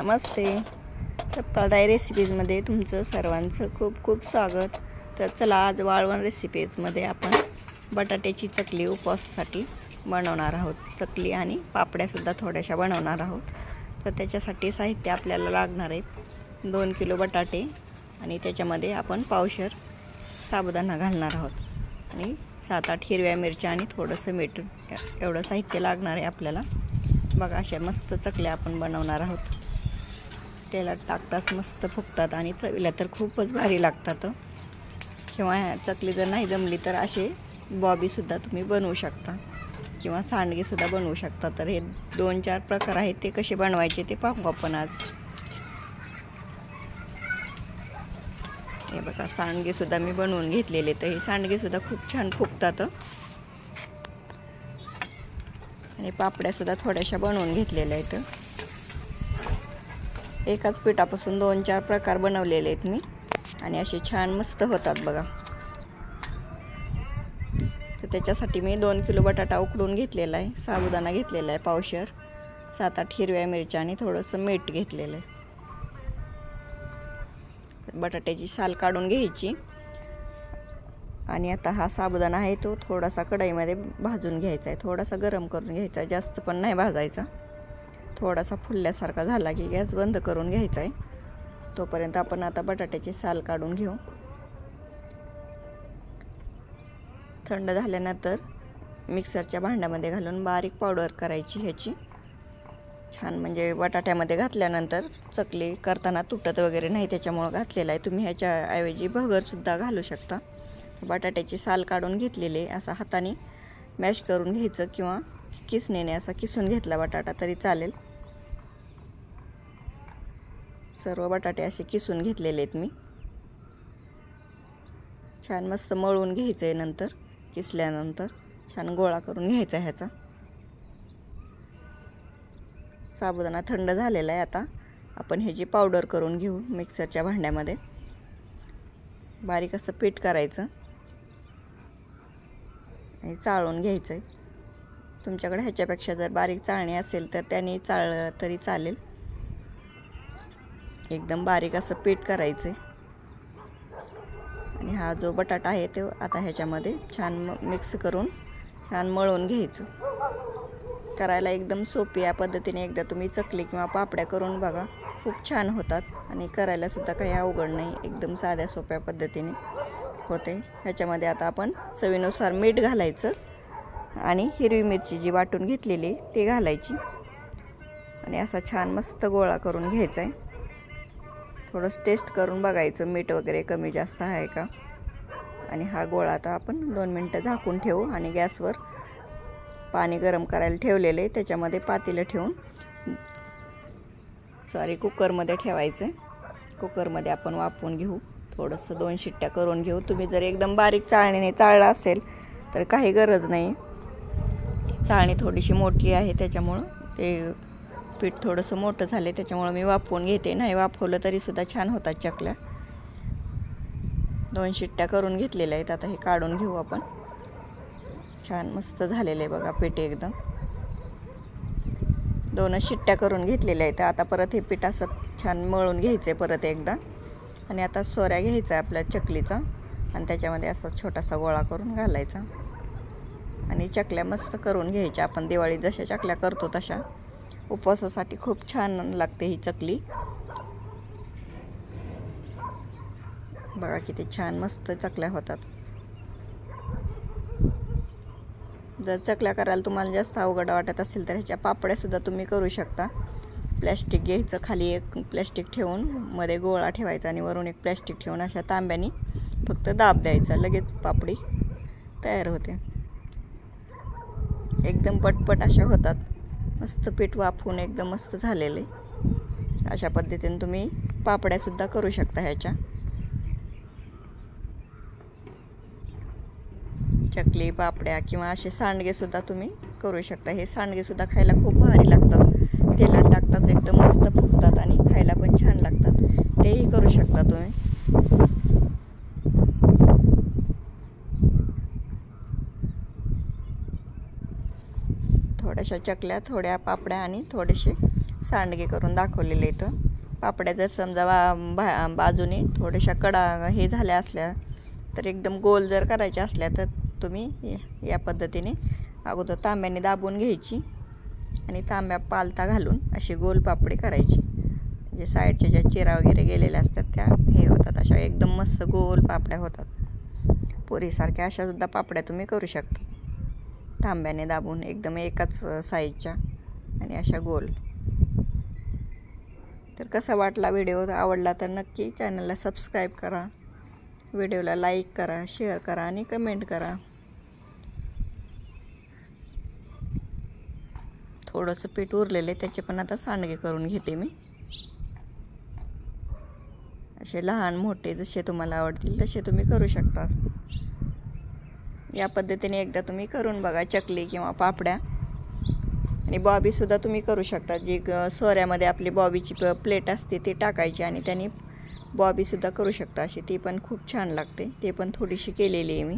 नमस्ते. सपकाळदाई रेसिपीजमध्ये तुमचं सर्वांचं खूप खूप स्वागत. तर चला, आज वाळवण रेसिपीजमध्ये आपण बटाट्याची चकली उपवासासाठी बनवणार आहोत. चकली आणि पापड्यासुद्धा थोड्याशा बनवणार आहोत. तर त्याच्यासाठी साहित्य आपल्याला लागणार आहे 2 किलो बटाटे आणि त्याच्यामध्ये आपण पावशर साबुदाणा घालणार आहोत आणि 7-8 हिरव्या मिरच्या आणि थोडंसं मीठ, एवढं साहित्य लागणार आहे आपल्याला. बघा, अशा मस्त चकल्या आपण बनवणार आहोत. तेलात टाकताच मस्त फुगतात आणि चवीला तर खूपच भारी लागतात. किंवा चकली जर नाही जमली तर असे बॉबीसुद्धा तुम्ही बनवू शकता किंवा सांडगेसुद्धा बनवू शकता. तर हे 2-4 प्रकार आहेत, ते कसे बनवायचे ते पाहू आपण आज. हे बघा, सांडगेसुद्धा मी बनवून घेतलेले. तर हे सांडगेसुद्धा खूप छान फुगतात आणि पापड्यासुद्धा थोड्याशा बनवून घेतलेल्या आहेत. एकाच पिठापासून 2-4 प्रकार बनवलेले आहेत मी आणि असे छान मस्त होतात बघा. तर त्याच्यासाठी मी 2 किलो बटाटा उकडून घेतलेला आहे, साबुदाणा घेतलेला आहे पावशर, 7-8 हिरव्या मिरच्या आणि थोडंसं मीठ घेतलेलं आहे. बटाट्याची साल काढून घ्यायची आणि आता हा साबुदाणा आहे तो थोडासा कढईमध्ये भाजून घ्यायचा आहे. थोडासा गरम करून घ्यायचा, जास्त पण नाही भाजायचा. थोडासा फुलल्यासारखा झाला की गॅस बंद करून घ्यायचा आहे. तोपर्यंत आपण आता बटाट्याची साल काढून घेऊ. थंड झाल्यानंतर मिक्सरच्या भांड्यामध्ये घालून बारीक पावडर करायची ह्याची. छान, म्हणजे बटाट्यामध्ये घातल्यानंतर चकली करताना तुटत वगैरे नाही, त्याच्यामुळं घातलेलं आहे. तुम्ही ह्याच्याऐवजी भगरसुद्धा घालू शकता. बटाट्याची साल काढून घेतलेली, असा हाताने मॅश करून घ्यायचं किंवा किसणीने असा किसून घेतला बटाटा तरी चालेल. सर्व बटाटे असे किसून घेतलेले आहेत मी. छान मस्त मळून घ्यायचं आहे. नंतर किसल्यानंतर छान गोळा करून घ्यायचा ह्याचा. साबुदाणा थंड झालेला आहे. आता आपण ह्याची पावडर करून घेऊ. मिक्सरच्या भांड्यामध्ये बारीक असं पीठ करायचं आणि चाळून घ्यायचं आहे. तुमच्याकडे ह्याच्यापेक्षा जर बारीक चाळणी असेल तर त्याने चाळलं तरी चालेल. एकदम बारीक असं पीठ करायचं आहे आणि हा जो बटाटा आहे तो आता ह्याच्यामध्ये छान मिक्स करून छान मळून घ्यायचं. करायला एकदम सोपी या पद्धतीने एकदा तुम्ही चकली किंवा पापड्या करून बघा, खूप छान होतात आणि करायलासुद्धा काही अवघड नाही, एकदम साध्या सोप्या पद्धतीने होते. ह्याच्यामध्ये आता आपण चवीनुसार मीठ घालायचं आणि हिरवी मिरची जी वाटून घेतलेली ती घालायची आणि असा छान मस्त गोळा करून घ्यायचा आहे. थोडंसं टेस्ट करून बघायचं मीठ वगैरे कमी जास्त आहे का. आणि हा गोळा आता आपण 2 मिनटं झाकून ठेवू आणि गॅसवर पाणी गरम करायला ठेवलेले, त्याच्यामध्ये पातेलं ठेवून कुकरमध्ये ठेवायचं. कुकरमध्ये आपण वाफवून घेऊ. थोडंसं 2 शिट्ट्या करून घेऊ. तुम्ही जर एकदम बारीक चाळणीने चाळला असेल तर काही गरज नाही. चाळणी थोडीशी मोठी आहे त्याच्यामुळं ते पीठ थोडंसं मोठं झालं, त्याच्यामुळं मी वाफवून घेते. नाही वाफवलं तरीसुद्धा छान होतात चकल्या. 2 शिट्ट्या करून घेतलेल्या आहेत. आता हे काढून घेऊ आपण. छान मस्त झालेलं आहे बघा पीठ एकदम. 2च शिट्ट्या करून घेतलेल्या आहेत. आता परत हे पीठ असं छान मळून घ्यायचं आहे परत एकदा. आणि आता सोऱ्या घ्यायचा आहे आपल्या चकलीचा आणि त्याच्यामध्ये असा छोटासा गोळा करून घालायचा आणि चकल्या मस्त करून घ्यायच्या. आपण दिवाळीत जशा चकल्या करतो तशा. उपवासासाठी खूप छान लागते ही चकली. बघा किती छान मस्त चकल्या होतात. जर चकल्या करायला तुम्हाला जास्त अवघड वाटत असेल तर ह्याच्या पापड्यासुद्धा तुम्ही करू शकता. प्लॅस्टिक घ्यायचं, खाली एक प्लॅस्टिक ठेवून मध्ये गोळा ठेवायचा आणि वरून एक प्लॅस्टिक ठेवून अशा तांब्याने फक्त दाब द्यायचा, लगेच पापडी तयार होते. एकदम पटपट अशा होतात. मस्त पीठ वाफवून एकदम मस्त झालेले. अशा पद्धतीने तुम्ही पापड्यासुद्धा करू शकता ह्याच्या. चकली, पापड्या किंवा असे सांडगेसुद्धा तुम्ही करू शकता. हे सांडगेसुद्धा खायला खूप भारी लागतात. तेलात टाकताच एकदम मस्त फुगतात आणि खायला पण छान लागतात. तेही करू शकता तुम्ही. थोड्याशा चकल्या, थोड्या पापड्या आणि थोडेसे सांडगे करून दाखवलेले इथं. पापड्या जर समजा बाजूने थोड्याशा कडा हे झाल्या असल्या तर एकदम गोल जर करायच्या असल्या तर तुम्ही या पद्धतीने अगोदर तांब्याने दाबून घ्यायची आणि तांब्या पालथा घालून अशी गोल पापडी करायची. म्हणजे साईडच्या ज्या चिरा वगैरे गेलेल्या असतात त्या हे होतात, अशा एकदम मस्त गोल पापड्या होतात. पुरीसारख्या अशासुद्धा पापड्या तुम्ही करू शकता तांब्याने दाबून एकदम एकाच साईजच्या आणि अशा गोल. तर कसा वाटला व्हिडिओ? आवडला तर नक्की चॅनलला सबस्क्राईब करा, व्हिडिओला लाईक करा, शेअर करा आणि कमेंट करा. थोडंसं पीठ उरलेलं आहे त्याचे पण आता सांडगे करून घेते मी. असे लहान मोठे जसे तुम्हाला आवडतील तसे तुम्ही करू शकता. या पद्धतीने एकदा तुम्ही करून बघा चकली किंवा पापड्या. आणि बॉबीसुद्धा तुम्ही करू शकता. जी सोऱ्यामध्ये आपली बॉबीची प्लेट असते ती टाकायची आणि त्याने बॉबीसुद्धा करू शकता अशी. ती पण खूप छान लागते. ते पण थोडीशी केलेली आहे मी.